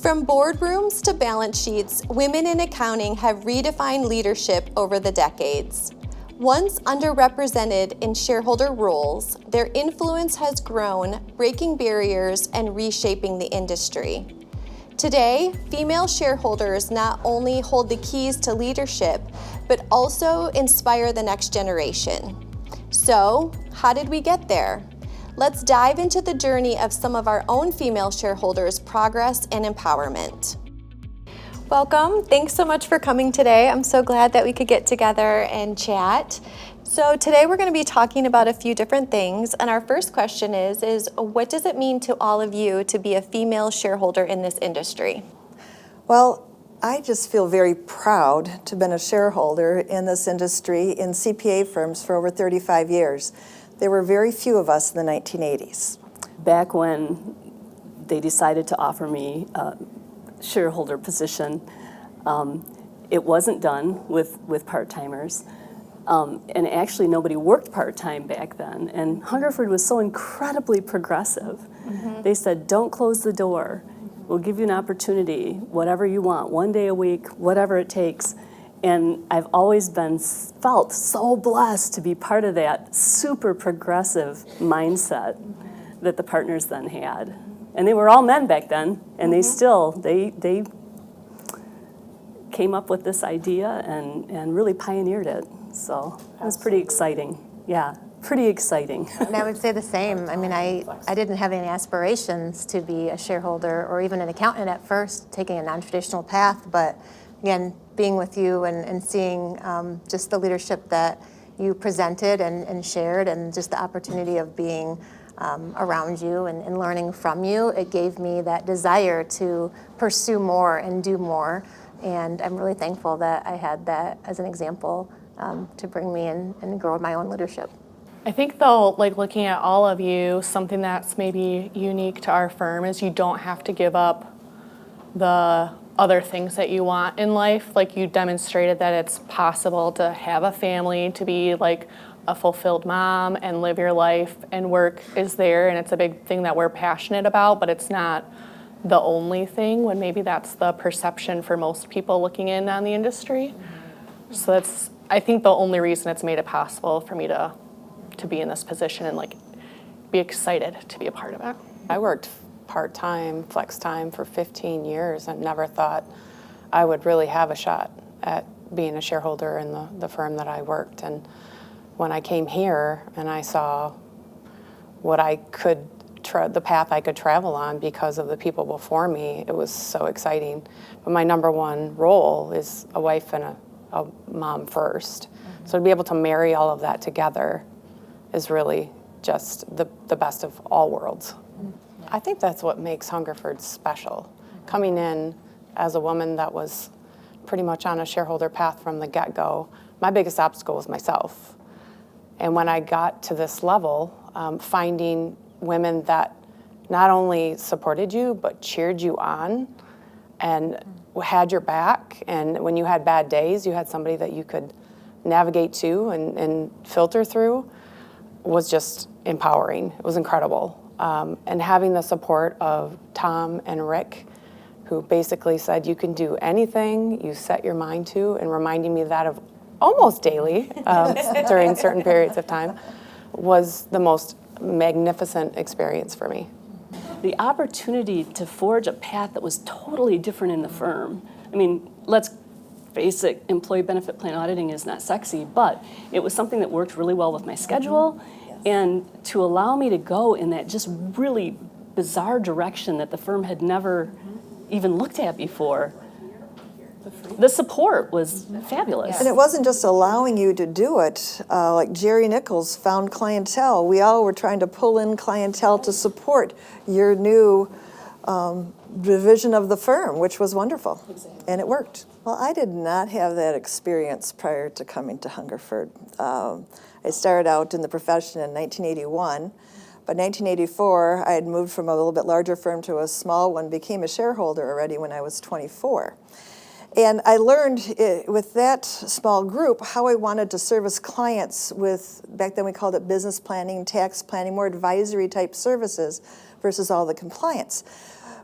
From boardrooms to balance sheets, women in accounting have redefined leadership over the decades. Once underrepresented in shareholder roles, their influence has grown, breaking barriers and reshaping the industry. Today, female shareholders not only hold the keys to leadership, but also inspire the next generation. So, how did we get there? Let's dive into the journey of some of our own female shareholders' progress and empowerment. Welcome. Thanks so much for coming today. I'm so glad that we could get together and chat. So today we're going to be talking about a few different things, and our first question is what does it mean to all of you to be a female shareholder in this industry? Well, I just feel very proud to have been a shareholder in this industry in CPA firms for over 35 years. There were very few of us in the 1980s. Back when they decided to offer me a shareholder position, it wasn't done with part-timers. And actually nobody worked part-time back then. And Hungerford was so incredibly progressive. Mm-hmm. They said, don't close the door. We'll give you an opportunity, whatever you want, 1 day a week, whatever it takes. And I've always felt so blessed to be part of that super progressive mindset that the partners then had. And they were all men back then, and they came up with this idea and really pioneered it. So it was pretty exciting. Yeah, pretty exciting. And I would say the same. I mean, I didn't have any aspirations to be a shareholder or even an accountant at first, taking a non-traditional path, but again, being with you and seeing just the leadership that you presented and shared, and just the opportunity of being around you and learning from you, it gave me that desire to pursue more and do more. And I'm really thankful that I had that as an example to bring me in and grow my own leadership. I think though, like looking at all of you, something that's maybe unique to our firm is you don't have to give up the other things that you want in life. Like you demonstrated that it's possible to have a family, to be like a fulfilled mom and live your life, and work is there, and it's a big thing that we're passionate about, but it's not the only thing, when maybe that's the perception for most people looking in on the industry. So that's, I think, the only reason it's made it possible for me to be in this position and like be excited to be a part of it. I worked part-time, flex time for 15 years and never thought I would really have a shot at being a shareholder in the firm that I worked. And when I came here and I saw what I could, the path I could travel on because of the people before me, it was so exciting. But my number one role is a wife and a mom first. Mm-hmm. So to be able to marry all of that together is really just the best of all worlds. Mm-hmm. I think that's what makes Hungerford special. Mm-hmm. Coming in as a woman that was pretty much on a shareholder path from the get-go, my biggest obstacle was myself. And when I got to this level, finding women that not only supported you, but cheered you on and had your back, and when you had bad days, you had somebody that you could navigate to and filter through, was just empowering. It was incredible. And having the support of Tom and Rick, who basically said, you can do anything you set your mind to, and reminding me that of almost daily during certain periods of time, was the most magnificent experience for me. The opportunity to forge a path that was totally different in the firm. I mean, let's face it, employee benefit plan auditing is not sexy, but it was something that worked really well with my schedule. Yes. And to allow me to go in that just really bizarre direction that the firm had never even looked at before, the support was fabulous. And it wasn't just allowing you to do it. Like Jerry Nichols found clientele. We all were trying to pull in clientele to support your new division of the firm, which was wonderful. Exactly. And it worked. Well, I did not have that experience prior to coming to Hungerford. I started out in the profession in 1981. By 1984, I had moved from a little bit larger firm to a small one, became a shareholder already when I was 24. And I learned with that small group how I wanted to service clients with, back then we called it business planning, tax planning, more advisory type services versus all the compliance.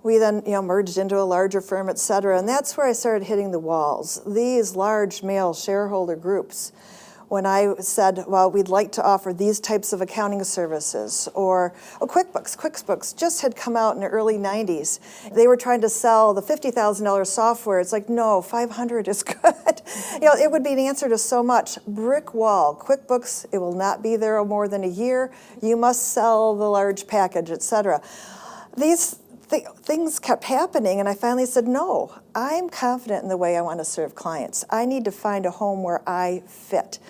We then, merged into a larger firm, et cetera, and that's where I started hitting the walls. These large male shareholder groups, when I said, well, we'd like to offer these types of accounting services, or QuickBooks just had come out in the early 90s. They were trying to sell the $50,000 software. It's like, no, 500 is good. It would be an answer to so much. Brick wall, QuickBooks, it will not be there more than a year. You must sell the large package, et cetera. These things kept happening, and I finally said, no, I'm confident in the way I want to serve clients. I need to find a home where I fit.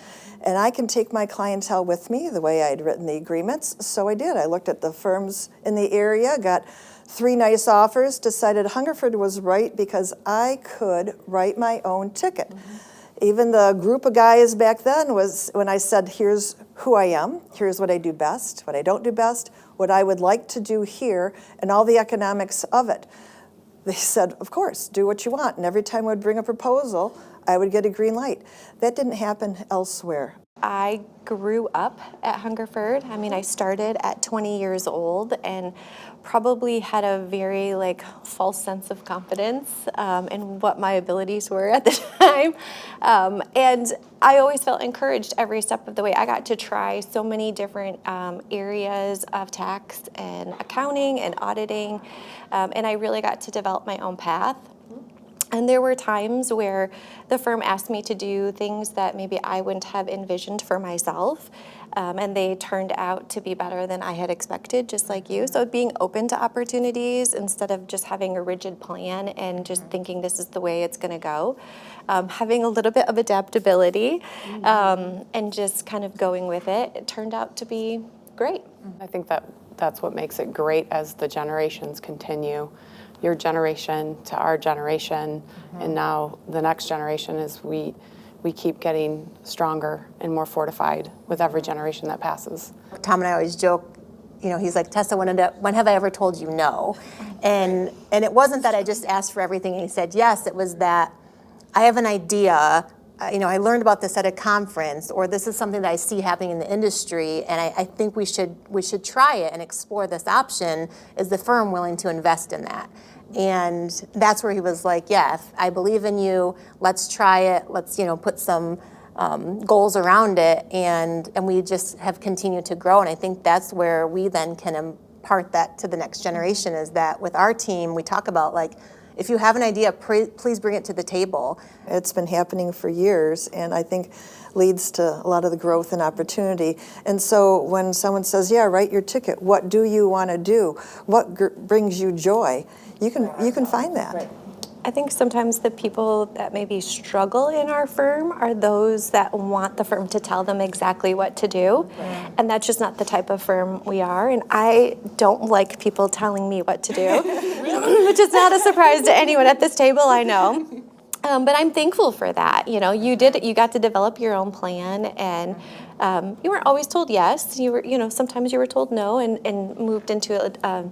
And I can take my clientele with me the way I'd written the agreements, so I did. I looked at the firms in the area, got 3 nice offers, decided Hungerford was right because I could write my own ticket. Mm-hmm. Even the group of guys back then was when I said, here's who I am, here's what I do best, what I don't do best, what I would like to do here, and all the economics of it. They said, of course, do what you want. And every time I would bring a proposal, I would get a green light. That didn't happen elsewhere. I grew up at Hungerford. I started at 20 years old and probably had a very false sense of confidence in what my abilities were at the time. And I always felt encouraged every step of the way. I got to try so many different areas of tax and accounting and auditing, and I really got to develop my own path. And there were times where the firm asked me to do things that maybe I wouldn't have envisioned for myself, and they turned out to be better than I had expected, just like you. So being open to opportunities instead of just having a rigid plan and just thinking this is the way it's going to go, having a little bit of adaptability, and just kind of going with it, it turned out to be great. I think that's what makes it great as the generations continue. Your generation to our generation, and now the next generation, is we keep getting stronger and more fortified with every generation that passes. Tom and I always joke, he's like, Tessa, when have I ever told you no? And it wasn't that I just asked for everything and he said yes, it was that I have an idea, I learned about this at a conference, or this is something that I see happening in the industry, and I think we should try it and explore this option. Is the firm willing to invest in that? And that's where he was like, yeah, I believe in you, let's try it, let's put some goals around it, and we just have continued to grow. And I think that's where we then can impart that to the next generation, is that with our team, we talk about if you have an idea, please bring it to the table. It's been happening for years, and I think leads to a lot of the growth and opportunity. And so when someone says, yeah, write your ticket, what do you want to do? What brings you joy? You can find that. Right. I think sometimes the people that maybe struggle in our firm are those that want the firm to tell them exactly what to do. Right. And that's just not the type of firm we are. And I don't like people telling me what to do, which is not a surprise to anyone at this table, I know. But I'm thankful for that. You got to develop your own plan, and you weren't always told yes. You were, sometimes you were told no, and moved into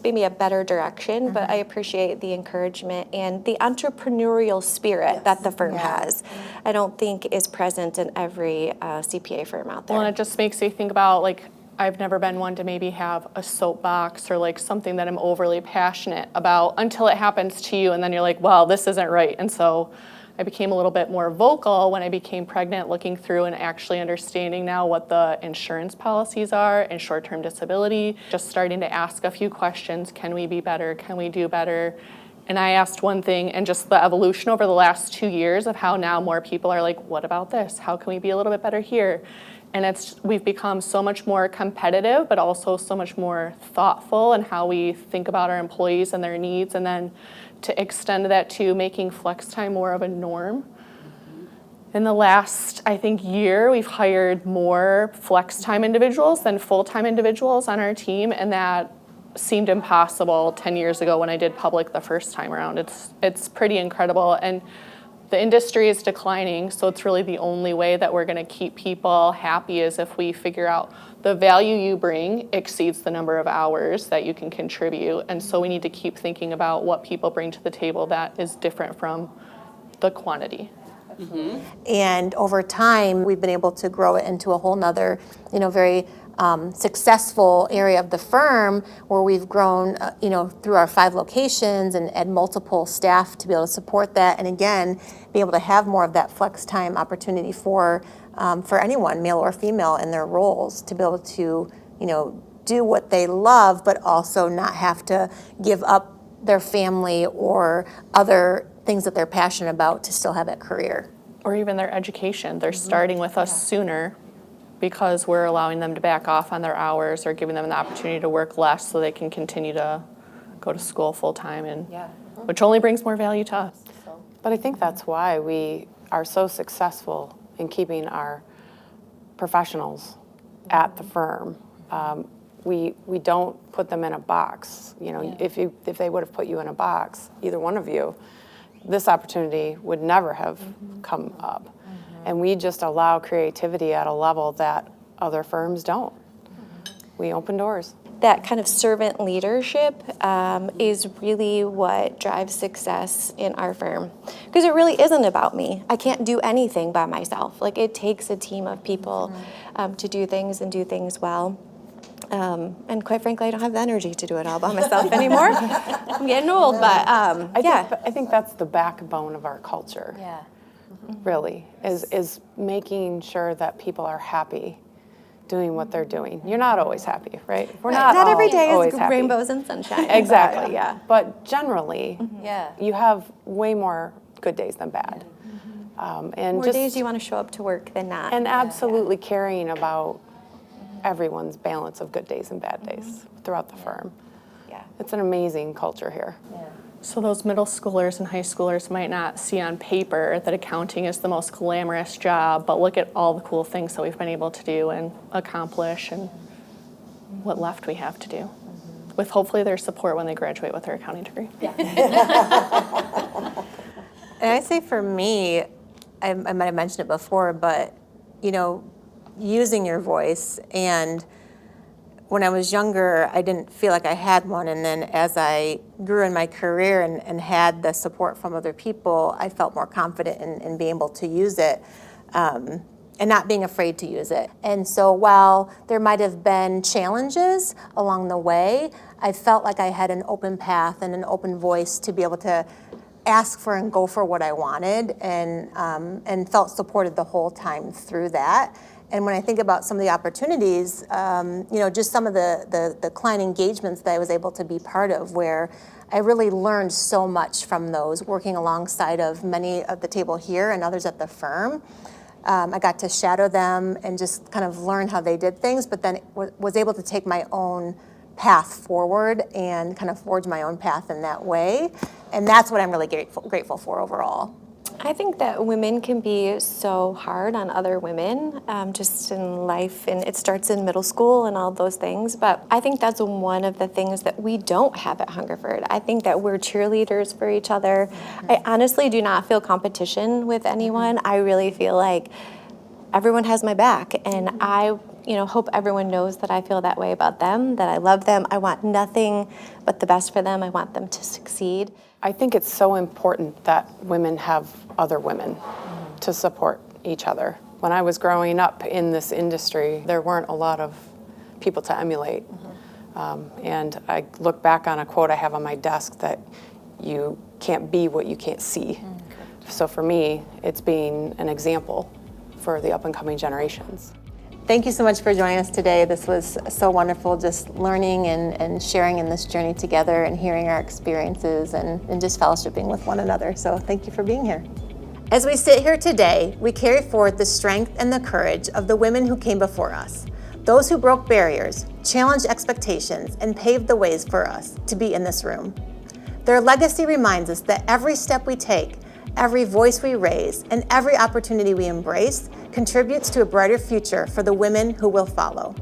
maybe a better direction. But I appreciate the encouragement and the entrepreneurial spirit that the firm has. I don't think is present in every CPA firm out there. Well, and it just makes you think about I've never been one to maybe have a soapbox or something that I'm overly passionate about until it happens to you, and then you're like, well, this isn't right. And so I became a little bit more vocal when I became pregnant, looking through and actually understanding now what the insurance policies are and short-term disability, just starting to ask a few questions. Can we be better? Can we do better? And I asked one thing, and just the evolution over the last 2 years of how now more people are like, what about this? How can we be a little bit better here? And we've become so much more competitive, but also so much more thoughtful in how we think about our employees and their needs, and then to extend that to making flex time more of a norm. In the last, I think, year, we've hired more flex time individuals than full-time individuals on our team, and that seemed impossible 10 years ago when I did public the first time around. It's pretty incredible, and the industry is declining, so it's really the only way that we're going to keep people happy is if we figure out the value you bring exceeds the number of hours that you can contribute. And so we need to keep thinking about what people bring to the table that is different from the quantity. And over time, we've been able to grow it into a whole nother, very successful area of the firm where we've grown, through our 5 locations and multiple staff to be able to support that. And again, be able to have more of that flex time opportunity for anyone, male or female, in their roles to be able to, do what they love, but also not have to give up their family or other things that they're passionate about to still have that career. Or even their education. They're starting with us sooner because we're allowing them to back off on their hours or giving them the opportunity to work less so they can continue to go to school full time, and which only brings more value to us. But I think that's why we are so successful in keeping our professionals at the firm. We don't put them in a box. If they would have put you in a box, either one of you, this opportunity would never have come up. And we just allow creativity at a level that other firms don't. We open doors. That kind of servant leadership is really what drives success in our firm. Because it really isn't about me. I can't do anything by myself. Like, it takes a team of people to do things and do things well. And quite frankly, I don't have the energy to do it all by myself anymore. I'm getting old, but I think that's the backbone of our culture. Yeah. Really, is making sure that people are happy doing what they're doing. You're not always happy, right? We're not every day always is happy. rainbows and sunshine. Exactly, yeah. But generally, Yeah. you have way more good days than bad. And More just days you want to show up to work than not. and absolutely caring about everyone's balance of good days and bad days throughout the firm. Yeah. It's an amazing culture here. So those middle schoolers and high schoolers might not see on paper that accounting is the most glamorous job, but look at all the cool things that we've been able to do and accomplish and what left we have to do, with hopefully their support when they graduate with their accounting degree. And I say for me, I might have mentioned it before, but, using your voice. And when I was younger, I didn't feel like I had one. And then as I grew in my career and had the support from other people, I felt more confident in being able to use it and not being afraid to use it. And so while there might have been challenges along the way, I felt like I had an open path and an open voice to be able to ask for and go for what I wanted, and felt supported the whole time through that. And when I think about some of the opportunities, just some of the client engagements that I was able to be part of, where I really learned so much from those, working alongside of many at the table here and others at the firm. I got to shadow them and just kind of learn how they did things, but then was able to take my own path forward and kind of forge my own path in that way. And that's what I'm really grateful for overall. I think that women can be so hard on other women just in life, and it starts in middle school and all those things. But I think that's one of the things that we don't have at Hungerford. I think that we're cheerleaders for each other. I honestly do not feel competition with anyone. I really feel like everyone has my back, and I hope everyone knows that I feel that way about them, that I love them. I want nothing but the best for them. I want them to succeed. I think it's so important that women have other women to support each other. When I was growing up in this industry, there weren't a lot of people to emulate. And I look back on a quote I have on my desk that you can't be what you can't see. So for me, it's being an example for the up-and-coming generations. Thank you so much for joining us today. This was so wonderful, just learning and sharing in this journey together and hearing our experiences and just fellowshipping with one another. So thank you for being here. As we sit here today, we carry forward the strength and the courage of the women who came before us, those who broke barriers, challenged expectations, and paved the ways for us to be in this room. Their legacy reminds us that every step we take, every voice we raise, and every opportunity we embrace contributes to a brighter future for the women who will follow.